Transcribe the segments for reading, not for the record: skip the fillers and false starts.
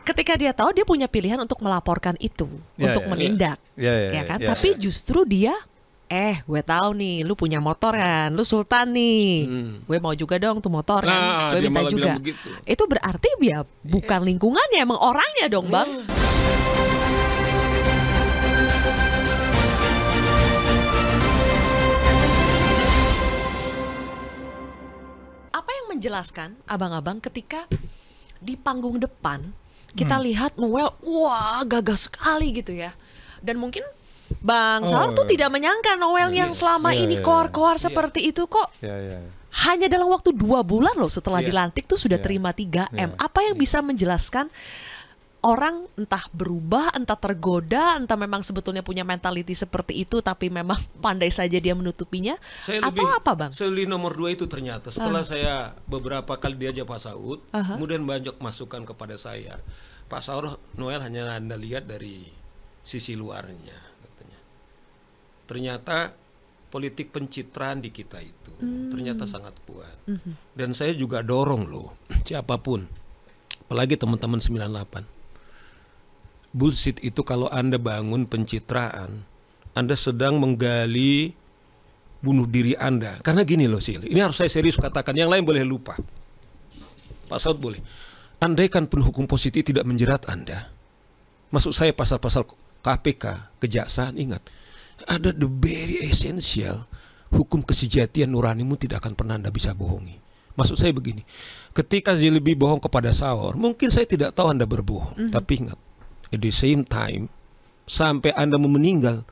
ketika dia tahu dia punya pilihan untuk melaporkan itu, untuk menindak, ya kan? Tapi justru dia, gue tahu nih, lu punya motor kan, lu sultan nih, gue mau juga dong tuh motor kan, gue minta juga. Itu berarti dia bukan lingkungannya, emang orangnya dong, Bang. Apa yang menjelaskan abang-abang ketika di panggung depan kita lihat Noel, wah gagah sekali gitu ya, dan mungkin Bang Saur tuh tidak menyangka Noel yang selama ini koar-koar seperti itu kok hanya dalam waktu 2 bulan loh setelah dilantik tuh sudah terima 3M. Apa yang bisa menjelaskan orang entah berubah, entah tergoda, entah memang sebetulnya punya mentality seperti itu tapi memang pandai saja dia menutupinya, atau apa Bang? Saya lebih nomor 2 itu ternyata setelah saya beberapa kali diajak Pak Saud, kemudian banyak masukan kepada saya, Pak Saud, Noel hanya Anda lihat dari sisi luarnya. Ternyata politik pencitraan di kita itu ternyata sangat kuat. Dan saya juga dorong loh, siapapun, apalagi teman-teman 98. Bullshit itu kalau Anda bangun pencitraan, Anda sedang menggali bunuh diri Anda. Karena gini loh Sil, ini harus saya serius katakan, yang lain boleh lupa. Pak Saud boleh. Andaikan penhukum positif tidak menjerat Anda, maksud saya pasal-pasal KPK, kejaksaan, ingat, ada the very essential hukum kesejatian nuranimu tidak akan pernah Anda bisa bohongi. Maksud saya begini, ketika Zilbi bohong kepada Saur, mungkin saya tidak tahu Anda berbohong, tapi ingat, at the same time, sampai Anda mau meninggal,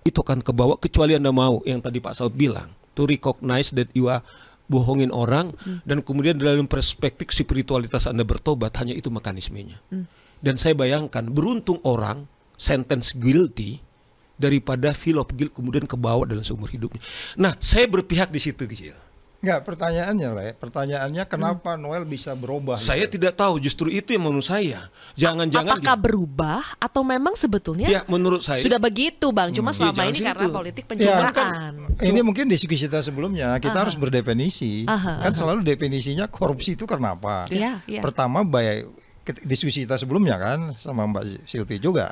itu akan kebawa, kecuali Anda mau, yang tadi Pak Saud bilang, to recognize that you are bohongin orang, dan kemudian dalam perspektif spiritualitas Anda bertobat, hanya itu mekanismenya. Dan saya bayangkan, beruntung orang sentence guilty, daripada feel of guilt kemudian kebawa dalam seumur hidupnya. Nah, saya berpihak di situ, Gil. Enggak, pertanyaannya kenapa Noel bisa berubah? Saya tidak tahu, justru itu yang menurut saya. Jangan-jangan apakah berubah atau memang sebetulnya menurut saya sudah begitu, Bang, cuma selama ini karena politik pencitraan. Ini mungkin diskusi kita sebelumnya, kita harus berdefinisi. Kan selalu definisinya korupsi itu karena apa? Pertama, diskusi kita sebelumnya kan sama Mbak Silvi juga,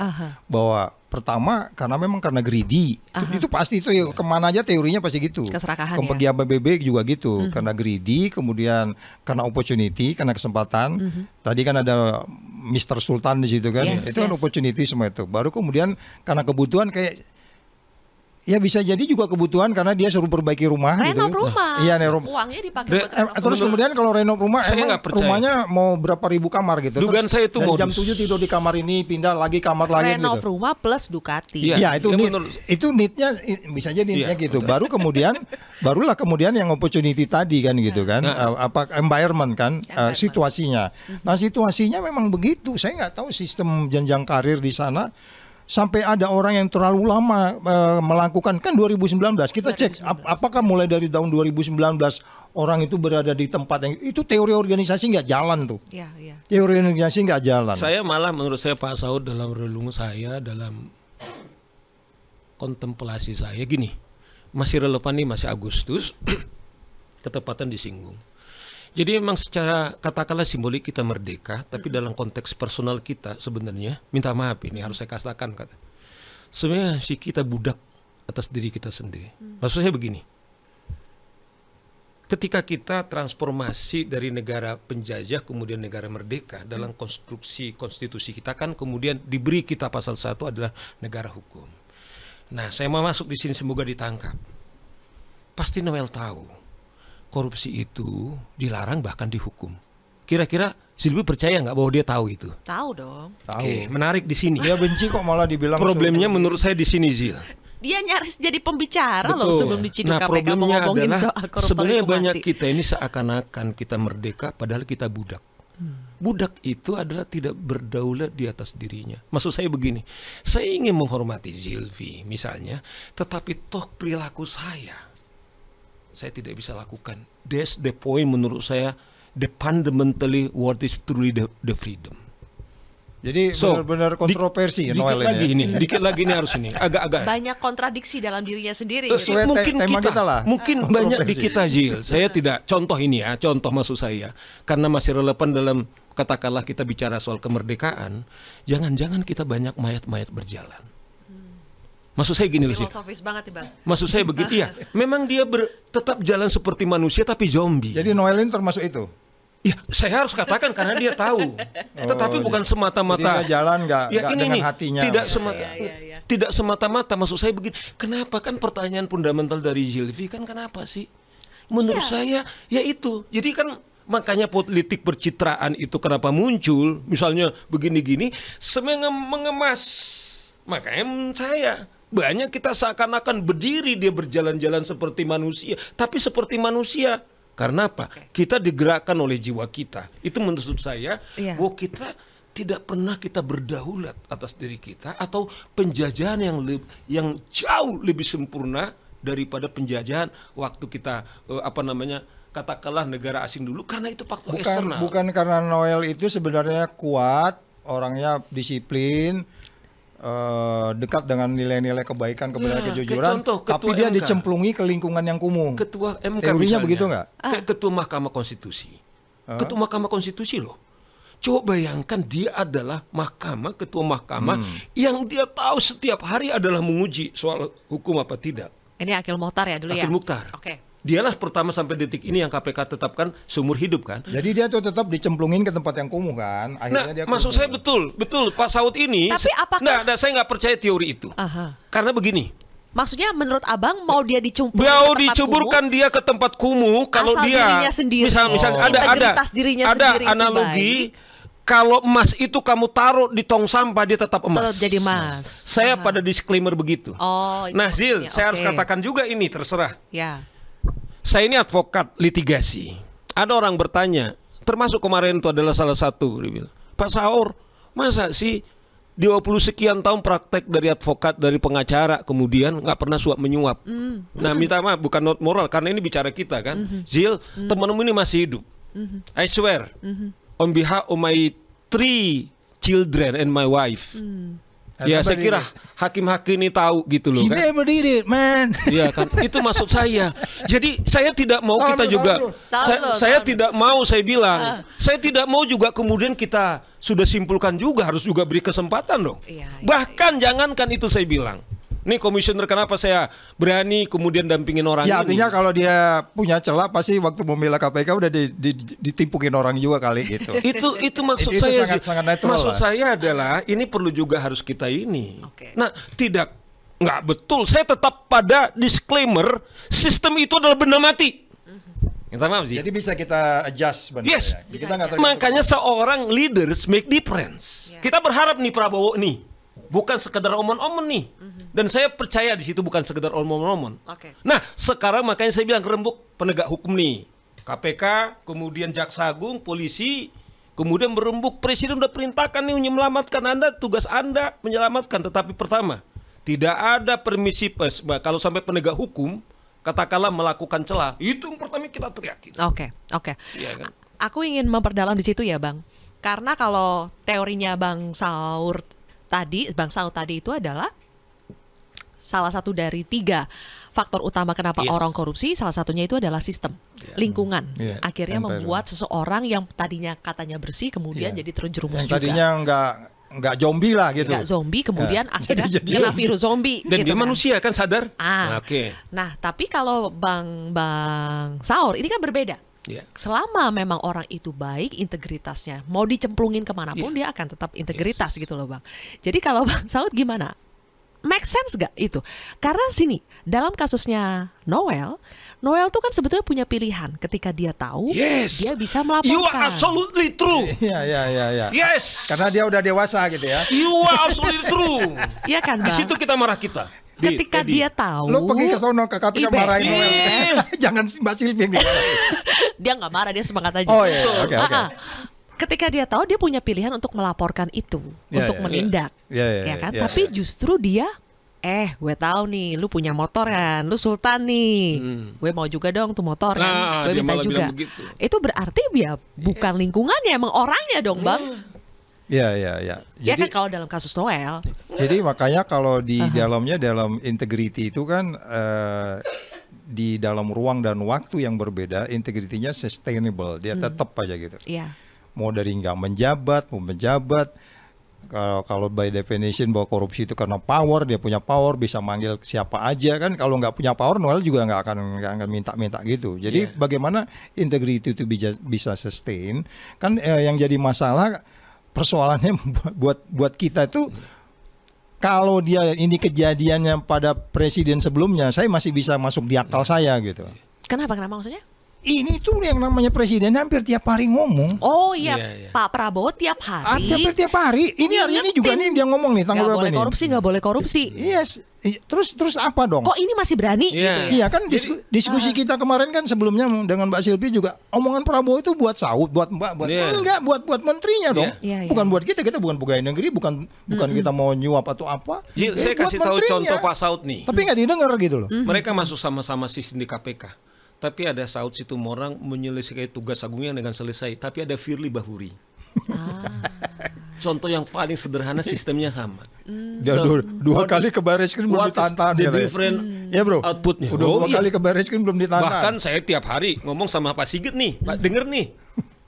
bahwa pertama karena greedy, itu pasti itu kemana aja teorinya pasti gitu. Keserakahan ya. PBB juga gitu, karena greedy, kemudian karena opportunity, karena kesempatan. Tadi kan ada Mr. Sultan di situ kan, itu kan opportunity semua itu. Baru kemudian karena kebutuhan kayak ya bisa jadi juga kebutuhan karena dia suruh perbaiki rumah renov gitu. Rumah. Iya, uangnya dipakai terus kemudian kalau renov rumah rumahnya mau berapa ribu kamar gitu. Dugaan saya itu jam 7 tidur di kamar ini, pindah lagi kamar lain gitu. Renov rumah plus Ducati. Iya, itu need-nya bisa jadi need-nya gitu. Barulah kemudian yang opportunity tadi kan gitu kan. Apa environment kan, situasinya. Nah, situasinya memang begitu. Saya nggak tahu sistem jenjang karir di sana. Sampai ada orang yang terlalu lama melakukan, kan 2019 kita cek apakah mulai dari tahun 2019 orang itu berada di tempat yang itu teori organisasi nggak jalan tuh. Teori organisasi nggak jalan. Saya malah menurut saya Pak Saud dalam relung saya, dalam kontemplasi saya gini, masih relevan nih, masih Agustus, ketepatan disinggung. Jadi memang secara katakanlah simbolik kita merdeka, tapi dalam konteks personal kita sebenarnya, minta maaf ini harus saya katakan, sebenarnya si kita budak atas diri kita sendiri. Maksud saya begini, ketika kita transformasi dari negara penjajah kemudian negara merdeka, dalam konstruksi konstitusi kita kan kemudian diberi kita pasal 1 adalah negara hukum. Nah, saya mau masuk di sini, semoga ditangkap. Pasti Noel tahu korupsi itu dilarang bahkan dihukum. Kira-kira Silvi percaya nggak bahwa dia tahu itu? Tahu dong. Oke, menarik di sini. Dia benci kok malah dibilang. Problemnya menurut saya di sini, Zil. Dia nyaris jadi pembicara loh sebelum diciduk KPK problemnya ngomongin adalah soal koruptor. Sebenarnya banyak kita ini seakan-akan kita merdeka padahal kita budak. Budak itu adalah tidak berdaulat di atas dirinya. Maksud saya begini, saya ingin menghormati Zilvi misalnya, tetapi toh perilaku saya tidak bisa lakukan. That's the point menurut saya, the fundamentally what is truly the freedom. Jadi benar-benar kontroversi Noel dikit lagi ini harus ini agak-agak banyak kontradiksi dalam dirinya sendiri. Sesuai mungkin tema kita lah. Mungkin banyak di kita, Zil. Saya tidak contoh ini ya, contoh maksud saya karena masih relevan dalam katakanlah kita bicara soal kemerdekaan, jangan-jangan kita banyak mayat-mayat berjalan. Maksud saya gini loh sih. Filosofis banget ya, Bang. Maksud saya begini, iya. Memang dia tetap jalan seperti manusia tapi zombie. Jadi Noel ini termasuk itu. Ya, saya harus katakan karena dia tahu. Tetapi bukan semata-mata. Dia jalan nggak dengan hatinya. Tidak semata-mata. Maksud saya begini. Kenapa kan pertanyaan fundamental dari Zilvi kan kenapa sih? Menurut saya ya itu. Jadi kan makanya politik percitraan itu kenapa muncul? Misalnya begini-gini, mengemas. Makanya saya banyak kita seakan-akan berdiri dia berjalan-jalan seperti manusia, tapi seperti manusia. Karena apa? Kita digerakkan oleh jiwa kita. Itu menurut saya bahwa kita tidak pernah kita berdaulat atas diri kita atau penjajahan yang jauh lebih sempurna daripada penjajahan waktu kita katakanlah negara asing dulu, karena itu faktor eksternal. Bukan karena Noel itu sebenarnya kuat, orangnya disiplin, dekat dengan nilai-nilai kebaikan, kebenaran, kejujuran, tapi dia dicemplungi ke lingkungan yang kumuh. Ketua MK teorinya begitu nggak? Ketua Mahkamah Konstitusi. Ketua Mahkamah Konstitusi loh. Coba bayangkan dia adalah ketua mahkamah yang dia tahu setiap hari adalah menguji soal hukum apa tidak. Ini Akil Mokhtar ya dulu ya? Akil Mokhtar. Oke. Dialah pertama sampai detik ini yang KPK tetapkan seumur hidup kan. Jadi dia tuh tetap dicemplungin ke tempat yang kumuh kan. Akhirnya dia maksud saya betul Pak Saud ini. Tapi apakah? Saya nggak percaya teori itu. Karena begini. Maksudnya menurut Abang mau dia diceburkan dia ke tempat kumuh kalau dia misalnya ada analogi. Kalau emas itu kamu taruh di tong sampah dia tetap emas. Tetap jadi emas. Saya pada disclaimer begitu. Nah Zil, saya harus katakan juga ini terserah. Ya. Saya ini advokat litigasi. Ada orang bertanya, termasuk kemarin itu adalah salah satu, dia bilang, Pak Saur, masa sih 20 sekian tahun praktek dari advokat, dari pengacara, kemudian nggak pernah suap menyuap. Nah minta maaf, bukan not moral, karena ini bicara kita kan. Zil, temanmu ini masih hidup. I swear, on behalf of my 3 children and my wife. Ya saya kira hakim-hakim ini tahu gitu loh kan. He never did it, man. Iya kan, itu maksud saya. Jadi saya tidak mau kita juga, saya tidak mau, saya bilang, saya tidak mau juga kemudian kita sudah simpulkan juga harus juga beri kesempatan dong. Bahkan jangankan itu saya bilang. Nih komisioner kenapa saya berani kemudian dampingin orang ini? Artinya kalau dia punya celah pasti waktu membela KPK udah ditimpukin orang juga kali gitu. itu maksud itu saya sangat maksud saya adalah ini perlu juga harus kita ini. Nah, nggak betul. Saya tetap pada disclaimer, sistem itu adalah benda mati. Jadi bisa kita adjust benar. Yes. Ya? Makanya seorang leaders make difference. Kita berharap nih Prabowo nih bukan sekedar omon-omon nih. Dan saya percaya di situ bukan sekedar omon-omon. Nah, sekarang makanya saya bilang rembuk penegak hukum nih. KPK, kemudian Jaksa Agung, polisi, kemudian berembuk Presiden udah perintahkan nih menyelamatkan Anda, tugas Anda menyelamatkan. Tetapi pertama, tidak ada permisi kalau sampai penegak hukum katakanlah melakukan celah. Itu yang pertama kita teriakin. Oke. Ya, kan? Aku ingin memperdalam di situ ya, Bang. Karena kalau teorinya Bang Saud tadi itu adalah salah satu dari 3 faktor utama kenapa orang korupsi. Salah satunya itu adalah sistem lingkungan. Akhirnya membuat seseorang yang tadinya katanya bersih kemudian jadi terjerumus juga. Tadinya nggak zombie lah gitu. Nggak zombie kemudian akhirnya kena virus zombie. Dan gitu dia manusia kan sadar. Nah tapi kalau Bang Saur ini kan berbeda. Selama memang orang itu baik integritasnya, mau dicemplungin kemanapun dia akan tetap integritas gitu loh Bang. Jadi kalau Bang Saud gimana? Make sense gak itu? Karena sini dalam kasusnya Noel tuh kan sebetulnya punya pilihan ketika dia tahu dia bisa melaporkan. You are absolutely true. Iya. Yes. Karena dia udah dewasa gitu ya. You are absolutely true. Iya kan Bang? Di situ kita marah kita. Ketika dia tahu, lo pergi ke sono ke KPK marahin Noel. Jangan Mbak Silvi yang dia nggak marah, dia semangat aja. Oh iya, oke. Ketika dia tahu dia punya pilihan untuk melaporkan itu, untuk menindak, ya kan? Tapi justru dia, gue tahu nih, lu punya motor kan, lu sultan nih, gue mau juga dong tuh motor kan, gue minta juga. Itu berarti dia bukan lingkungannya, emang orangnya dong Bang. Iya, iya, iya. Ya kan kalau dalam kasus Noel. Jadi makanya kalau di dalamnya, dalam integrity itu kan di dalam ruang dan waktu yang berbeda, integritinya sustainable, dia tetap aja gitu. Iya. Mau dari nggak menjabat, mau menjabat. Kalau by definition bahwa korupsi itu karena power, dia punya power, bisa manggil siapa aja kan. Kalau nggak punya power, Noel juga nggak akan minta-minta gitu. Jadi bagaimana integrity itu bisa sustain? Kan yang jadi masalah, persoalannya buat kita itu, kalau dia ini kejadiannya pada presiden sebelumnya, saya masih bisa masuk di akal saya gitu. Kenapa maksudnya? Ini tuh yang namanya presiden hampir tiap hari ngomong. Oh iya, Pak Prabowo tiap hari. Hampir tiap hari. Ini hari ini juga nih dia ngomong nih tanggal berapa nih? Nggak boleh korupsi. Yes. Terus apa dong? Kok ini masih berani? Gitu ya? Iya kan diskusi kita kemarin kan sebelumnya dengan Mbak Silvi juga, omongan Prabowo itu buat Saud, buat Mbak, enggak buat menterinya dong. Bukan buat kita bukan pegawai negeri, bukan kita mau nyuap atau apa. Saya kasih tahu contoh Pak Saud nih. Tapi nggak didengar gitu loh. Mereka masuk sama-sama sistem di KPK. Tapi ada Saud Situmorang menyelesaikan tugas agungnya dengan selesai. Tapi ada Firly Bahuri. Contoh yang paling sederhana, sistemnya sama. Dia dua kali ke Barreskrim belum ditahan. The different outputnya. Udah dua kali ke Barreskrim belum ditahan. Bahkan saya tiap hari ngomong sama Pak Sigit nih, Pak denger nih,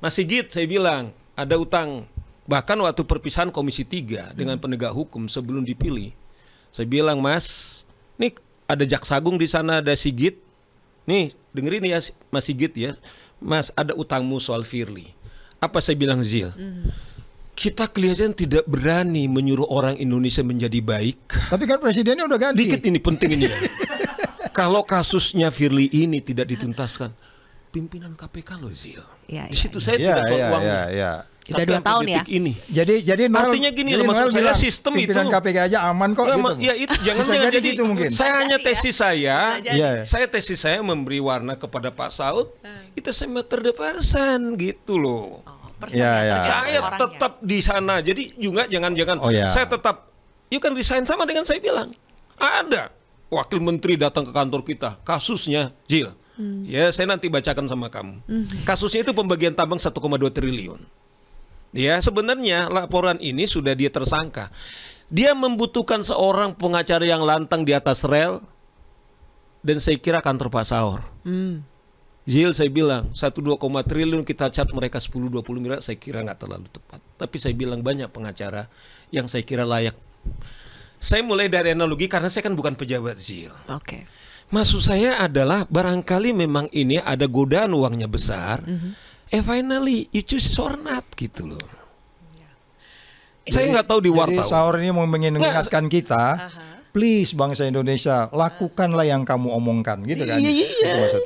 Mas Sigit, saya bilang ada utang. Bahkan waktu perpisahan Komisi 3 dengan penegak hukum sebelum dipilih, saya bilang, Mas, nih ada Jaksa Agung di sana, ada Sigit. Nih, dengerin ya Mas Sigit ya. Mas, ada utangmu soal Firly. Apa saya bilang, Zil? Kita kelihatan tidak berani menyuruh orang Indonesia menjadi baik. Tapi kan presidennya udah ganti. Dikit ini penting ini. Kalau kasusnya Firly ini tidak dituntaskan, pimpinan KPK loh, Zil. Di situ saya tidak soal uangnya. Sudah 2 tahun ya. Ini. Jadi Noel, artinya gini loh, maksud saya sistem itu. Pimpinan KPK aja aman kok. Gitu. Ya itu jangan jadi gitu mungkin. Saya hanya tesis saya. Tesis saya memberi warna kepada Pak Saud. Itu semeter de persen gitu loh. Saya tetap di sana. Jadi juga jangan saya tetap. You can resign sama dengan saya bilang. Ada wakil menteri datang ke kantor kita. Kasusnya Jil. Ya saya nanti bacakan sama kamu. Kasusnya itu pembagian tambang 1,2 triliun. Ya, sebenarnya laporan ini sudah dia tersangka. Dia membutuhkan seorang pengacara yang lantang di atas rel, dan saya kira kantor Pak Saur. Zil, saya bilang 1,2 triliun kita cat mereka 10-20 miliar, saya kira nggak terlalu tepat. Tapi saya bilang banyak pengacara yang saya kira layak. Saya mulai dari analogi karena saya kan bukan pejabat, Zil. Oke. Maksud saya adalah barangkali memang ini ada godaan uangnya besar. Finally you choose or not gitu loh. Saya nggak tahu di wartawan. Jadi Saur ini mau mengingatkan kita, please bangsa Indonesia, lakukanlah yang kamu omongkan, gitu kan? Itu maksudnya.